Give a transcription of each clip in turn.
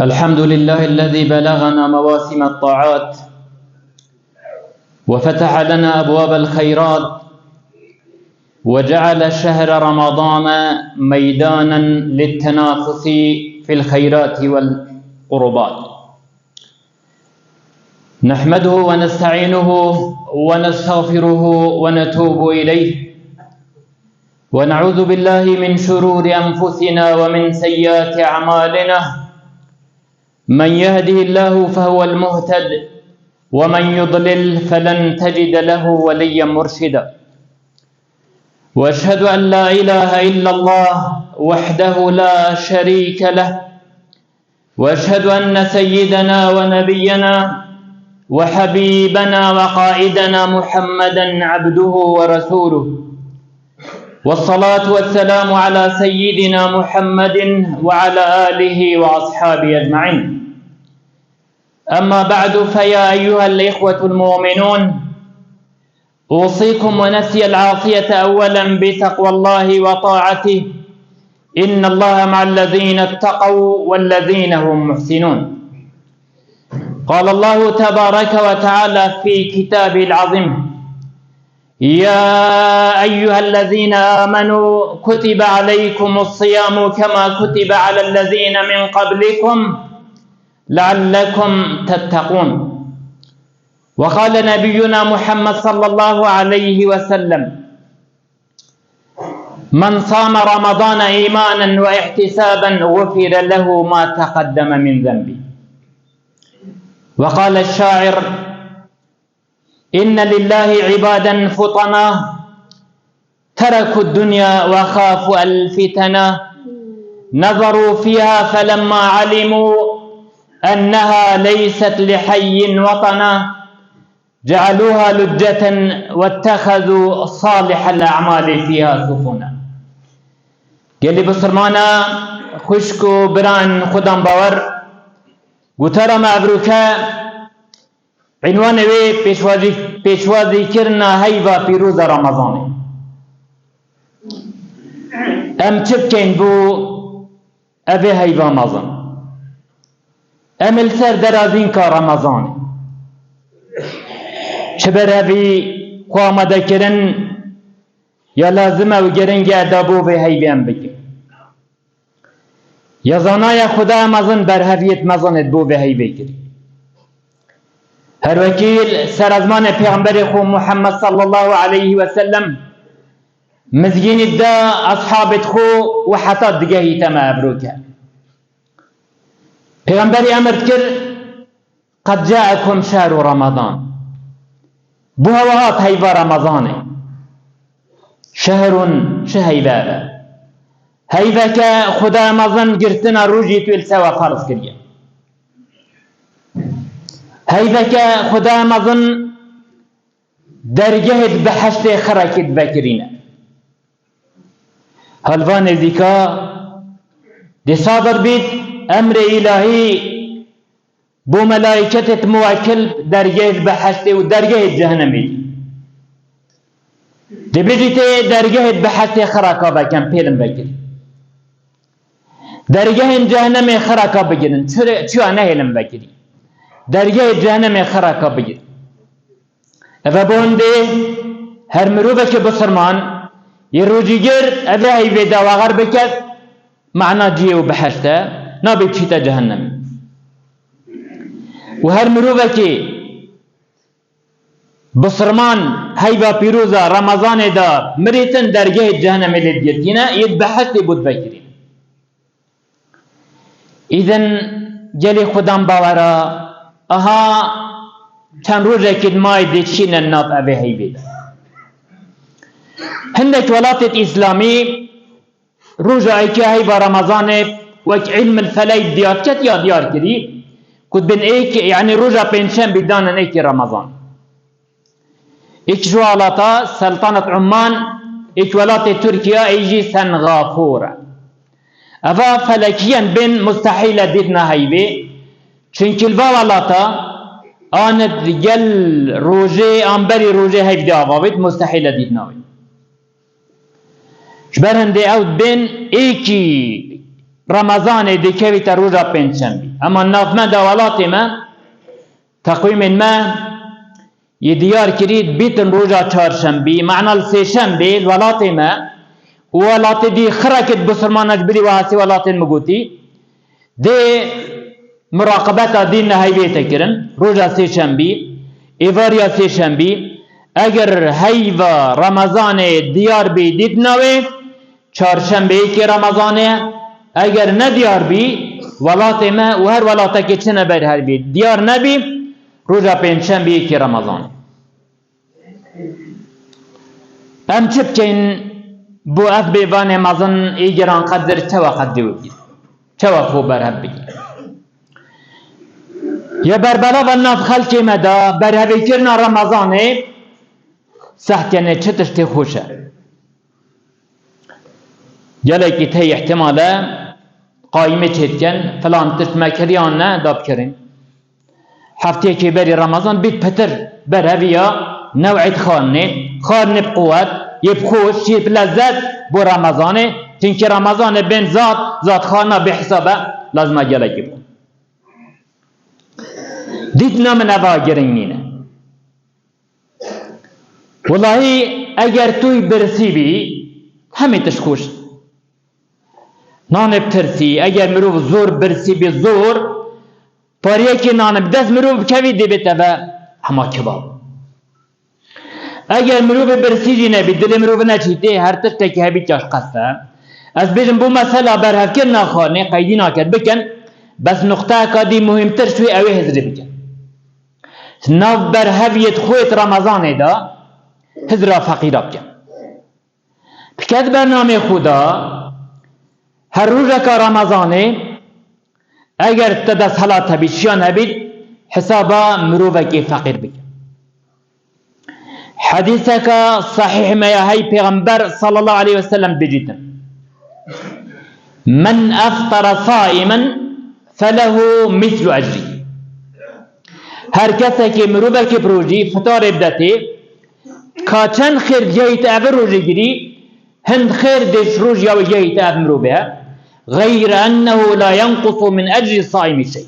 الحمد لله الذي بلغنا مواسم الطاعات وفتح لنا أبواب الخيرات وجعل شهر رمضان ميدانا للتنافس في الخيرات والقربات. نحمده ونستعينه ونستغفره ونتوب إليه ونعوذ بالله من شرور أنفسنا ومن سيئات أعمالنا. من يهده الله فهو المهتد ومن يضلل فلن تجد له وليا مرشدا. وأشهد أن لا إله إلا الله وحده لا شريك له، وأشهد أن سيدنا ونبينا وحبيبنا وقائدنا محمدا عبده ورسوله، والصلاة والسلام على سيدنا محمد وعلى آله وأصحابه أجمعين. أما بعد، فيا أيها الإخوة المؤمنون، أوصيكم ونفسي العاصية أولا بتقوى الله وطاعته، إن الله مع الذين اتقوا والذين هم محسنون. قال الله تبارك وتعالى في كتابه العظيم: يا أيها الذين آمنوا كتب عليكم الصيام كما كتب على الذين من قبلكم لعلكم تتقون. وقال نبينا محمد صلى الله عليه وسلم: من صام رمضان إيمانا واحتسابا غفر له ما تقدم من ذنبه. وقال الشاعر: إن لله عبادا فطنا تركوا الدنيا وخافوا الفتنا، نظروا فيها فلما علموا أنها ليست لحي وطنا جعلوها لجة واتخذوا صالح الأعمال فيها سفنا. قال بسرمانا خشكو بران خدام باور قتر مبروكا عنوان وی پیشوازی کرنا هیوا پیروز رمضان. ام چبکین بو اوی هیوا مزن، ام السر درازین کا رمضان چبر اوی خوامده کرن یا لازمه و گرنگ ادابو به هیویم بگیر یا زانای خدا مزن بر هویت مزند بو به هی بگیر. هر وکیل سر از مان پیغمبر خو محمد صلی الله علیه و سلم مزگین دا اصحابت خو و حتی دگهی تما ابروکه. پیغمبری امرد کر قد جاءكم شهر رمضان، بو هوهات هیوا رمضانه. شهر شهیبابه هیوا که خدا مزن گرتنا روجی تو السوا فرض کریه. هیوا که خدا مزن درگهت بحشت خرکت بکرینه. هلوان ذکا دی صادر بید امر الهی بو ملائکتت موکل درگهت بحشت و درگهت جهنمی دی بجیت درگهت بحشت خرکا بکن پیلم بکری، درگهت جهنم خرکا بگیرن چو نهیلم بکری، درگه جهنم خرکا بگیر. و بونده هر مروبه که بسرمان یه روجیگر اوه هیوه دواغر بکد معنا جیه و بحشته نابی چیتا جهنمی. و هر مروبه که بسرمان هیوه پیروزا رمضان دا مریتن درگه جهنم لید گرگینه ید بحشته بود بگیرین. ایذن جلی خودم باورا اها چند روزه که مای دیچین النات اوه هی بیده. هندک ولاتت اسلامی روزه ای که هی با رمضان وک علم الفلای دیار کت یا دیار کری کد بین ایک یعنی روزه پنشن بیدانن ایک رمضان. ایک جوالاتا سلطنت عمان، ایک ولات ترکیه ایجی سنغافوره. اوه فلکیان بین مستحیل دیدنا هی بی چونکه الوالاتا آند گل روزه آنبری روزه هفته آوابید مستحیل دید ناوید. شبرهنده او بین ایکی رمضان دیکوی تا روژا پنجشنبی اما ناف من داولاتی من تقویم ما یه دیار کرید بیتن روژا چهارشنبی معنی سهشنبی ولاتی ما ولاتی دی خرکت بسرمانش بری و هسی ولاتی مگوتی دی مراقبت دین نهایویت کرن روژا سهشنبی ایواریا سهشنبی اگر هیوا رمضان دیار بی دید نوی چهارشنبه که رمضانه اگر ندیار بی ولات ما و هر ولاتا که چنه بر هر بی دیار نبی روژا پنجشنبه که رمضانه ام چه بکن بو اف بیوان مزن ایگران قدر چه وقت دیو بگیر چه وقت بر هر بگیر یا بربلا و ناف خلقی مدا بر هر کرنا رمضانه سحکنه چه تشتی خوشه جلکی تی احتماله قایمه چیدکن فلان تشت مکریان نه داب کرین هفته که بری رمضان بیت پتر بر هویا نوعیت خانه بقوت یبخوش یب لذت بو رمضانه چونکه رمضان بین ذات خانه به حسابه لازمه جلکی بود دید نام نوا گرینینه والله اگر توی برسی بی همه تشخوش نان بترسی اگر مروف زور برسی بی زور پاریه که نان بدست مروف بکوی دی بیتا و هما کباب اگر مروف برسی جی نبی دل مروف نچیده هر تشتا که هبی چاش قصه از بیشم بو مسئله برهف کر ناخوانه قیدی ناکد بکن بس نقطه کادی مهمتر شوی اوی هزری بکن ناف برهفیت خویت رمضان دا هزرا فقیرا بکن بکد برنامه خدا هر روز که رمضانه اگر تدس حالات هبید شیان هبید حسابا مروفه که فقیر بکن حدیثه که صحیح میاهی پیغمبر صلی الله علیه وسلم بجیتن من افطر صائما فله مثل اجری هر کسی که مروفه که بروجی فطار بدته کاچن خیر جایت اول روزی گیری هند خیر دش روز یا جایت اول مروفه غير أنه لا ينقص من أجر الصائم شيء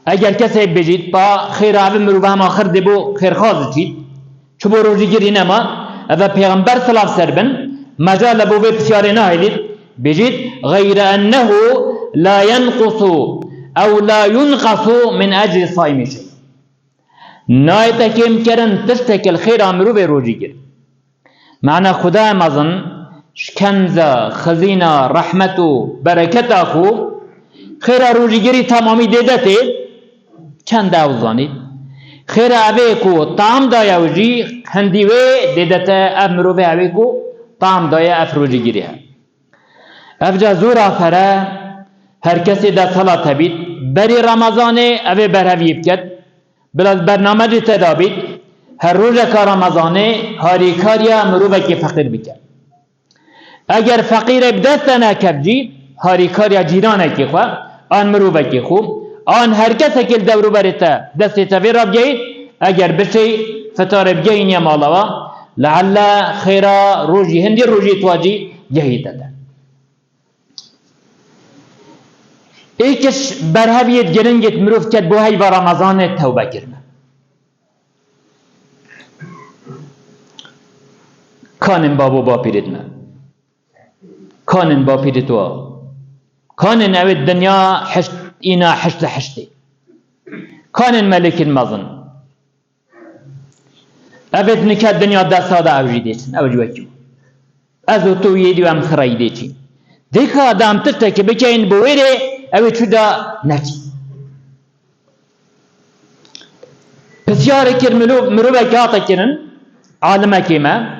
اگر کسی بجید با خیر اول مروفه هم آخر دبو خیر خواهد چید چو بو روزی گیری نما اول پیغمبر صلاف سربن مجال بو بسیاری نهیدید بجید غير أنه لا ينقص أو لا ينقص من أجر الصائم شيء نایتا که امکرن تشتک الخیر مروفه روزی گیر معنی خدا مزن شکنزه خزینه رحمت و برکت خو خیر روزیگری تمامی دیدته چند اوزانید خیر اوه کو طعم دایا وجی هندیوه دیدته اف مروفه اوه کو طعم دایا اف روزیگری ها افجا زور آفره هر کسی ده صلاة بید بری رمضانه اوه برهوی بکد بلاد برنامه دی تدابید هر روز که رمضانه هاری کاریا مروفه که فقیر بکد اگر فقیر بدست نکبجی هاری کاریا جیرانه که خواه آن مروفه که خوب آن هر کسی که دورو برتا دستی تفیر را بگید اگر بشی فتار بگین یا مالوا لعل خیرا روژی هندی روژی تواجی جهیده ده ایکش برهویت گرنگت مروف کد بو هی و رمضان توبه کرنه کانن بابو با پیرد من کانن با پیرد وا کانن اوی دنیا حشت اینا حشتی کانن ملک المظن اوید نکه دنیا دستاده اوجی دیسن اوجی وکیو ازو تو یدی و امخرایی دیچی دیکا دام تشتا که بکین بویره اوی چودا نکی بسیاری کر مروبه که آتا کرن عالمه که ما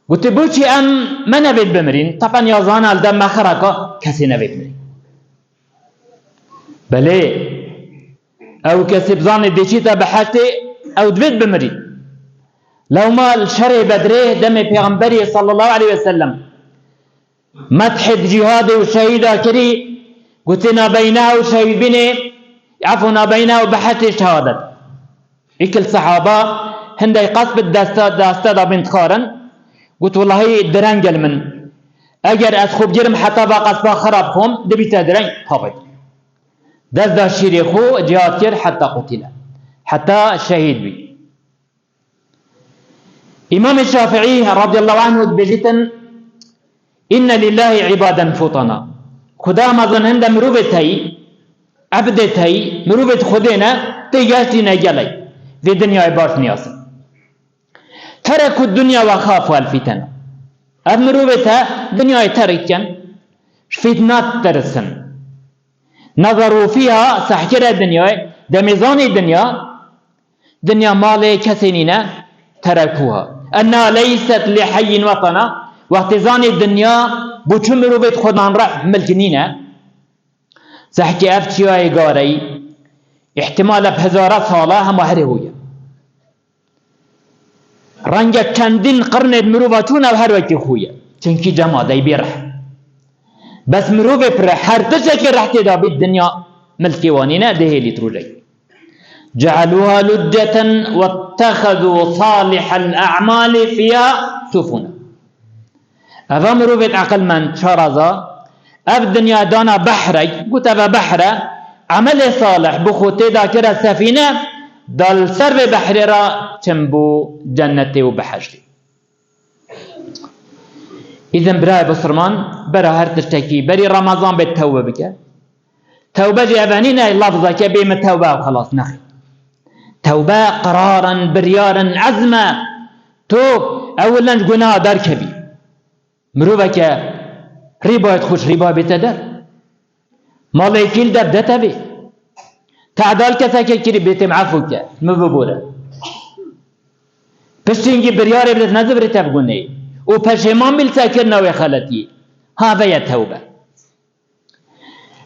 گوتی بوچی ام من نوید بمرین طبعا یازان الدم مخرکا کسی نوید بمرین بله او کسی بزان دیچی تا بحثی او دوید بمرین لو مال شر بدره دم پیغمبری صلی الله علیه وسلم مدح جهاد و شهیده کری گوتی نابینه و شهید بینه عفو نابینه و بحث شهادت ایکل صحابه هنده قصب دستا دا بنت خارن قلت والله درنجل من اگر از خوب گرم حتی با قصبا خراب کم دبی تدرنگ هابد دست دا شیر خو جهاد کرد حتی قتل حتی شهید بی. امام الشافعي رضي الله عنه بجتن إن لله عبادا فطنا خدا مظن هند مروبتي عبدتي مروبت خدينا تيجاتي نجلي في الدنيا باش نياس تركوا الدنيا وخافوا الفتن مروبتها دنيا تركن فتنات ترسن نظروا فيها سحجر الدنيا دميزان الدنيا دنيا مالي كسنين تركوها أنها ليست لحي وطنا واختزان الدنيا بوچون مروبت خدان را ملكنينه سحكي افتشيوه غاري احتمال بهزارة صالة هم هرهوية رنجا كندين قرن مروباتون او هر وكي خوية چنكي جماعة بيرح بس مروبة پر هر تشكي رح تدا بالدنيا ملكيوانينا دهيلي تروجي جعلوها لجة واتخذوا صالح الأعمال فيها سفنا أفا مروبة عقل من شارزا أف دنيا دانا بحرك قلت أفا بحرة عمل صالح بخوتي ذاكرة سفينة دال سر بحر را چنبو جنتي وبحشتي إذن برای بسرمان برا هر تشتكي بري رمضان بالتوبة بك توبة جي أفانينا اللفظة كبيمة توبة وخلاص نخي توبة قرارا بريارا عزما تو اولا گناه در کبی مروبك ربا خوش ربا بتدر مالي كيل دب دتبي تعدال كساك كري بيتم عفوك مببورة پشتینگی بریاره برد نزبر تبگونه و پشمان بیل ساکر نوی خلطی ها ویا توبه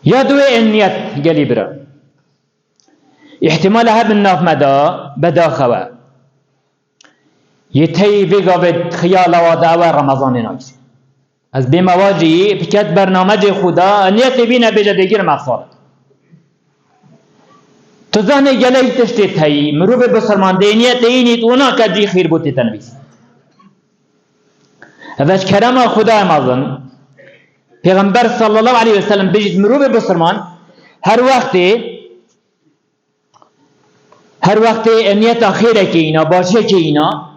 یا دوی انیت گلی برا احتمال هب الناف مدا بدا خوا يتهي بيقى خيال ودعوة رمضان ناكس از بمواجهی بكت برنامج خدا نيت بينا بجدگير مقصارت تزاني جلي تشتت هاي مروب بسلمان دينيت اينيت ونا كجي خير بوتي تنويس هذاش كرام خدا مازن پیغمبر صلى الله عليه وسلم بجد مروب بسلمان هر وقت نيت خيره كينا باشه كينا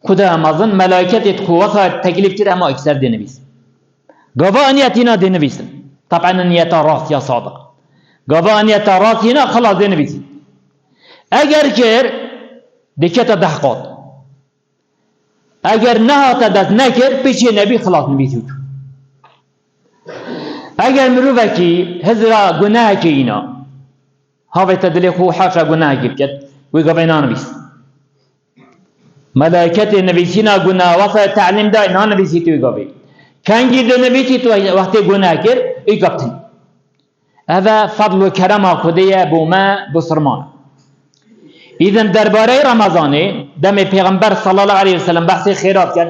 خدا مازن ملائكت قوة تكليف كده اما اكثر دينويس قضاء نيتنا دينويس طبعا نيت راس يا صادق قضاء نيت راس هنا خلاص دينويس اگر كير دكت دحقات اگر نها تدت نكر بيشي نبي خلاص نبيسو اگر مروفكي هزرا گناه كينا هاوه تدلي خو حاشا گناه كبكت ويقضينا نبيس ملائكة نبيسينا قلنا وصل تعليم دا إنها نبيسيتو يقابي كان جيد نبيسيتو وقت قلنا كر يقابتن هذا فضل وكرم خدية بوما بصرمان إذن درباري رمضان دم پیغمبر صلى الله عليه وسلم بحث خيرات كان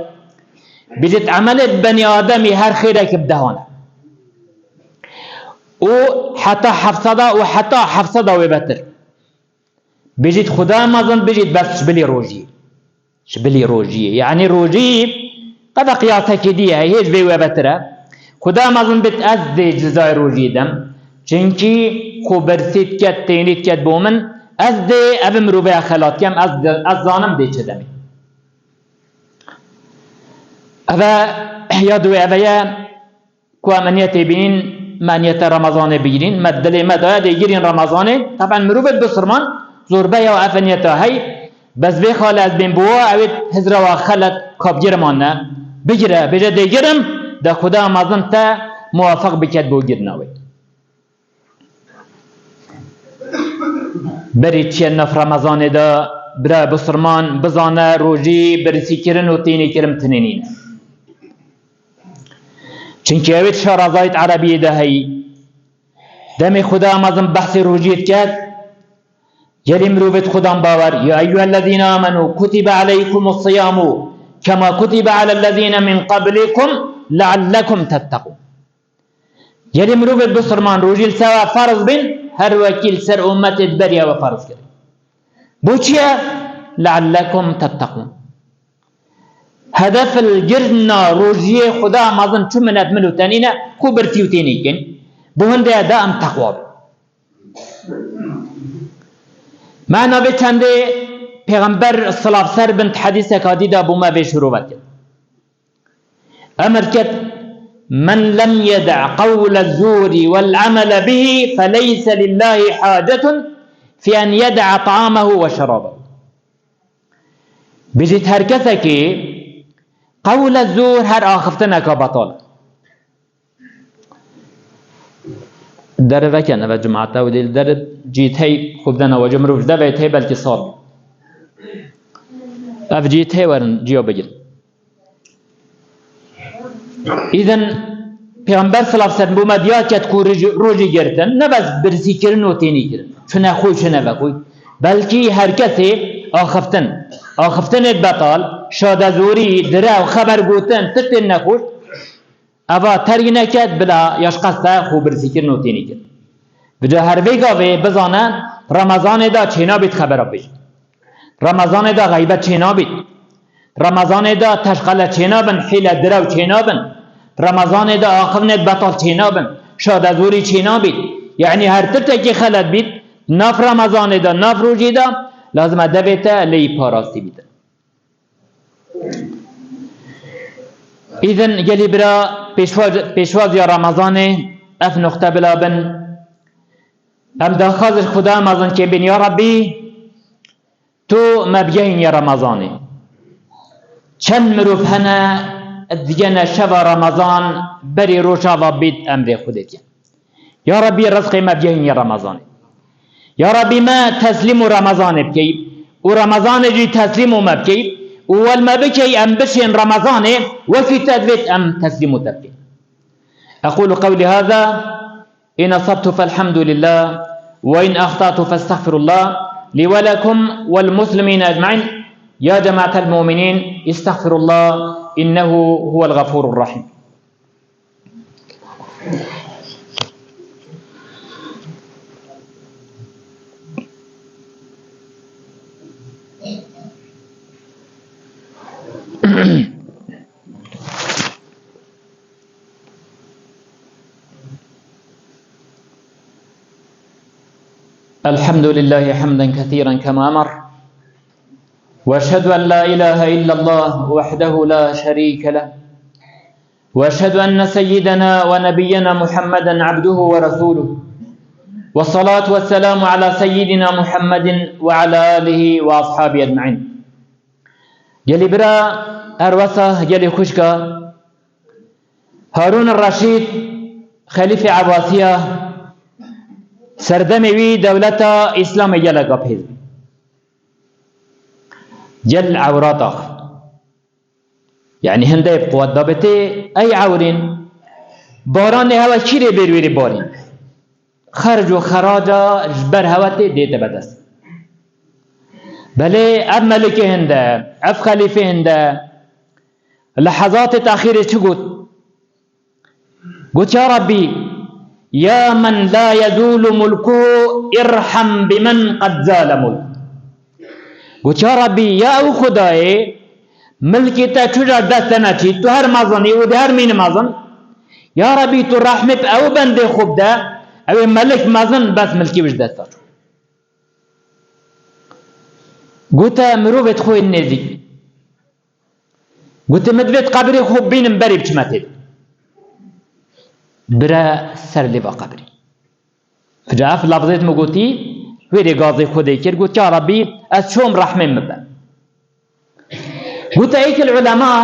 بجد عملت بني آدمي هر خيرك بدهانه وحتى حفصدا وبتر بجد خدا رمضان بجد بس شبلي روجي شبلي روجي يعني روجي قد قياسة كدية هيج بي وبتره خدا مازن بتأذ جزاء روجي دم چنكي خو برسيت كت تينيت كت بومن أذ أبم روبيا خلات كم أذ ظانم دي چدمي أذا يادوي أذايا كوا من يتبين من يت رمضان بيرين مدلي مدى يجرين رمضان طبعا مروبت بصرمان زوربيا وأفنيتا هاي بس بخال از بین بوا اوید هزرا و خلط کابگیر مانه بگیره بجه دیگرم ده خدا مازن تا موافق بکد بو گیرناوی بری چیه نف رمضان ده برا بسرمان بزانه روژی برسی کرن و تینی کرم تنینینه چنکه اوید شارازایت عربی ده هی دم خدا مازن بحث روژیت کد يلي مروبت خدام باور يا أيها الذين آمنوا كتب عليكم الصيام كما كتب على الذين من قبلكم لعلكم تتقون يلي مروبت بسرمان روجيل سوا فرض بن هر وكيل سر أمة البرية وفرض كده بوچيا لعلكم تتقون هدف الجرنا روجيه خدا مازن چو منت ملو تنينه خو برتيو تينيكن بوهنده دا ام تقوى معنا بچنده پیغمبر الصلاة سر بنت حدیثه کادی دا بوما به شروع بکن امر کت من لم يدع قول الزور والعمل به فليس لله حاجة في أن يدع طعامه وشرابه بجيت هر کسا که قول الزور هر آخفتنه که بطال در وکن و جماعته و دیل در جیت هی خوبدنه و جمروف ده ویت هی بلکه صال اف جیت هی ورن جیو بگل ایذن پیغمبر صلی اللہ علیہ وسلم بوما دیاد کت کو روجی گرتن نبز برسی کرن و تینی کرن چنه خوی چنه بکوی بلکی هر کسی آخفتن بطال شاده زوری دره و خبر گوتن تتن نخوش اوا تری نکد بلا یشقسته خو برسی کرن و تینی کرن بجا هر ویگاوه بزانه رمضان دا چینا بیت خبر بیش رمضان دا غیبت چینا بیت رمضان دا تشغل چینا بن حیل دره و چینا بن رمضان دا آخفتن بطال چینا بن شاده زوری چینا بیت یعنی هر ترتکی خلط بیت ناف رمضان دا ناف روجی دا لازم دویتا لی پاراستی بیت ایذن گلی برا پیشواز یا رمضان اف نقطه بلا بن ام دا خازش خدا رمضان که بین یا ربی تو مبیین یا رمضانی چند مروف هنه دیگه شب رمضان بری روشا و بید امر خودت یا ربی رزق مبیین یا رمضانی یا ربی ما تسلیم رمضان بکی و رمضان جی تسلیم مبکی والما بكي أم بشين رمضان وفي تدبيت أم تسليم تبكي أقول قولي هذا إن أصبت فالحمد لله وإن أخطأت فاستغفر الله لي ولكم والمسلمين أجمعين يا جماعة المؤمنين استغفر الله إنه هو الغفور الرحيم الحمد لله حمدا كثيرا كما أمر وأشهد أن لا إله إلا الله وحده لا شريك له وأشهد أن سيدنا ونبينا محمدا عبده ورسوله والصلاة والسلام على سيدنا محمد وعلى آله وأصحابه أجمعين يلي برا أروسه يلي خشكا هارون الرشيد خليفة عباسية سردمي وي دولتا اسلام يلقى بحزب جل عورات آخر يعني هنده بقوات دابته اي عورين باران هوا چيري برويري بارين خرج و خراجا جبر هواته ديته بدست بله اب ملك هنده اب خليفة هنده لحظات تأخير چو قلت يا ربي يا من لا يزول ملكه ارحم بمن قد زال ملكه قلت يا ربي يا او خداي ملكي تا چجا دستنا چي تو هر مازني و ده هر مين مازن يا ربي تو رحمت او بند خوب ده او ملك مازن بس ملكي وش دستا قلت مروفت خوي النزي قلت مدفت قبري خوب بينم بري بچمته برا سر لبا قبري فجاء في لفظة مقوتي ويري قاضي خودي كير قلت يا ربي أشوم رحمة مبا قلت ايك العلماء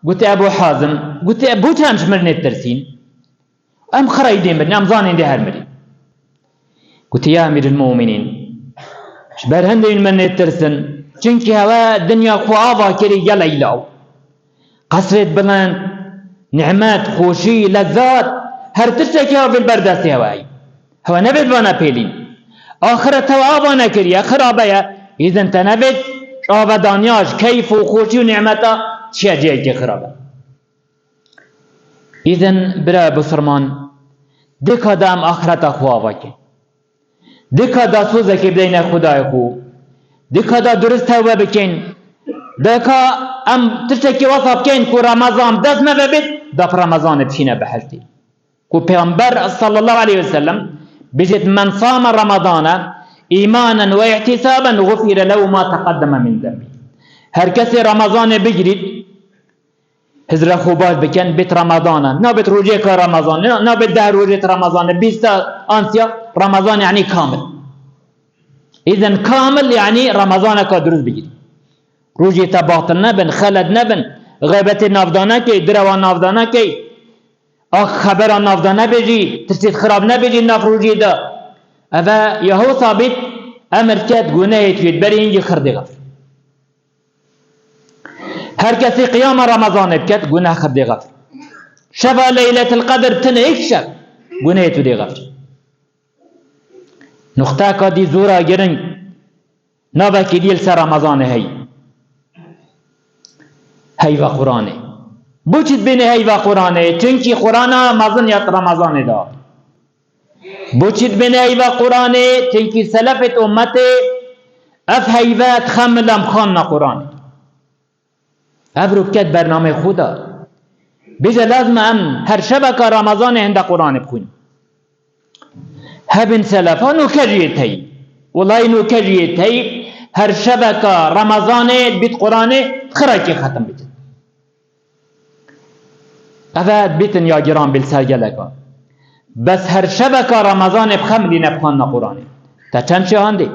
قلت ابو حازم قلت ابو تامش مرني الترسين ام خرايدين بدنا ام ظانين دي هرمري قلت يا امير المؤمنين شبر هندين مرني الترسن چنكي هوا دنيا خوابا كري يلا يلاو قصرت بلند نعمات خوشي لذات هر تشتكي هوا في البردستي هواي هوا نبت وانا بيلين آخرت هوا وانا كريا خرابيا اذا انت نبت شعب دانياش كيف وخوشي ونعمتا چيا جيك خرابه اذا برا بسرمان دكا دام آخرتا خواواكي دكا دا سوزكي بدين خداي خو دكا دا درست هوا بكين دكا ام تشتكي وصف كين كو رمضان دز ما ببت دف رمضان بشينا بحجتي كو پیغمبر صلى الله عليه وسلم بجد من صام رمضان ايمانا واحتسابا غفر له ما تقدم من ذنبه. هر کسی رمضان بگیرید هزر خوبات بکن بیت رمضان نابت روجه که رمضان نابت 10 روجه رمضان 20 آنسیا رمضان يعني كامل. اذن كامل يعني رمضان که درست بگیرید روجه تا باطل نبن خلد نبن غیبت نافدانه که دروان نافدانه که خبر نافدانه بجی ترسید خراب نبجی ناف روجه دا اوه یهو ثابت امر کت گناه توید بری اینجی خرده غفر. هر کسی قیام رمضان بکت گناه خرده غفر. شب لیلت القدر تنه ایک شب گناه تو دی غفر. نقطه که دی زورا گرنگ نابا که دیل سر رمضان هی و قرآنه بوچید بینه هی و قرآنه چونکی قرآن مزن یاد رمضان دا بوچید بینه هی و قرآنه چونکی سلفت امت اف هیوات خملم خان قرآن ابرو بکت برنامه خودا بجا لازم ام هر شبکه رمضان هند قرآن بخون هبن سلفا نوکجیت هی والله نوکجیت هی هر شبکه رمضان بیت قرآن خراکی ختم بجد افاد بیتن یا گران بالسرگلکا بس هر شبکه رمضان بخملی نبخان قرآن تا چند شهانده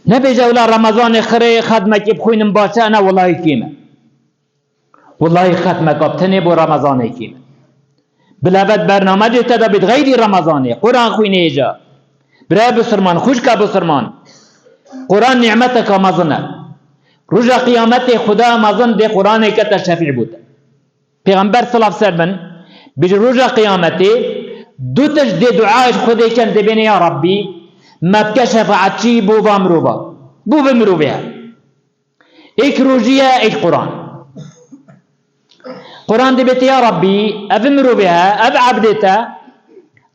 نبی جولا رمضان خره خدمه که بخوینم باشه انا والله کیمه والله خدمه کبتنه بو رمضان کیمه بلابد برنامه جتا دا بید غیری رمضانه قرآن خوینه ایجا برای بسرمان خوش که بسرمان قرآن نعمتك مزنه رجا قیامت خدا مزن ده قرآن که تشفیع بود پیغمبر صلی اللہ علیہ وسلم بج رجا قیامت دو تش ده دعایش خدا کن ده بین یا ربی مبکه شفاعتی بو بامروبا بو بمروبها ایک روجیه ایک قرآن ده بیت یا ربی اف مروبها اف عبدتا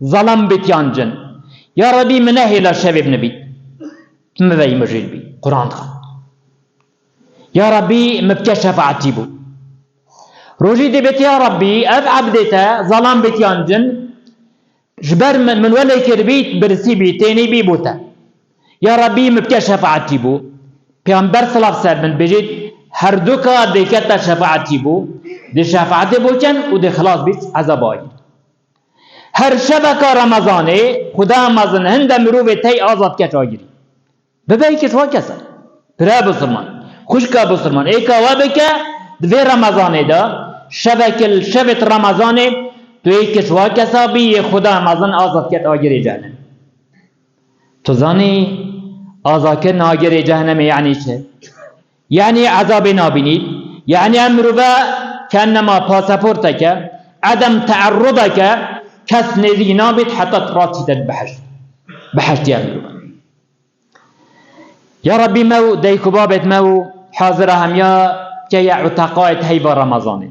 ظلم بیتیان جن یا ربی منهی لشبب نبی مبایی مجید بی قرآن خان یا ربی مبکه شفاعتی بو روجی دی بیت یا ربی اف عبدتا ظلام بیتیان جن جبر من ولی کربیت برسی بیتینی بی بوتا یا ربی مبکه شفاعتی بو پیغمبر صلی اللہ علیہ وسلم بجید هر دو کا دیکتا شفاعتی بو دی شفاعتی بو کن و دی خلاص بیت عذاب آئی هر شبکه رمضانه خدا مزن هند مروب تی آزاد کچ آگیری ببایی کچ وا کسا برای بسرمان خوشکا بسرمان ایکا وابکا دوی رمضانه دا شبت رمضانه تو ایکش واکسا بی خدا مزن آزاد کت آگیر جهنم تو زانی آزاد کت آگیر جهنم یعنی چه؟ یعنی عذاب نابینید یعنی امروبا کنما پاسپورتک عدم تعرضک کس نزی نابید حتی تراسیدت بحشت امروبا یا ربی مو دیکو بابت مو حاضر همیا که عتقایت هیبا رمضانه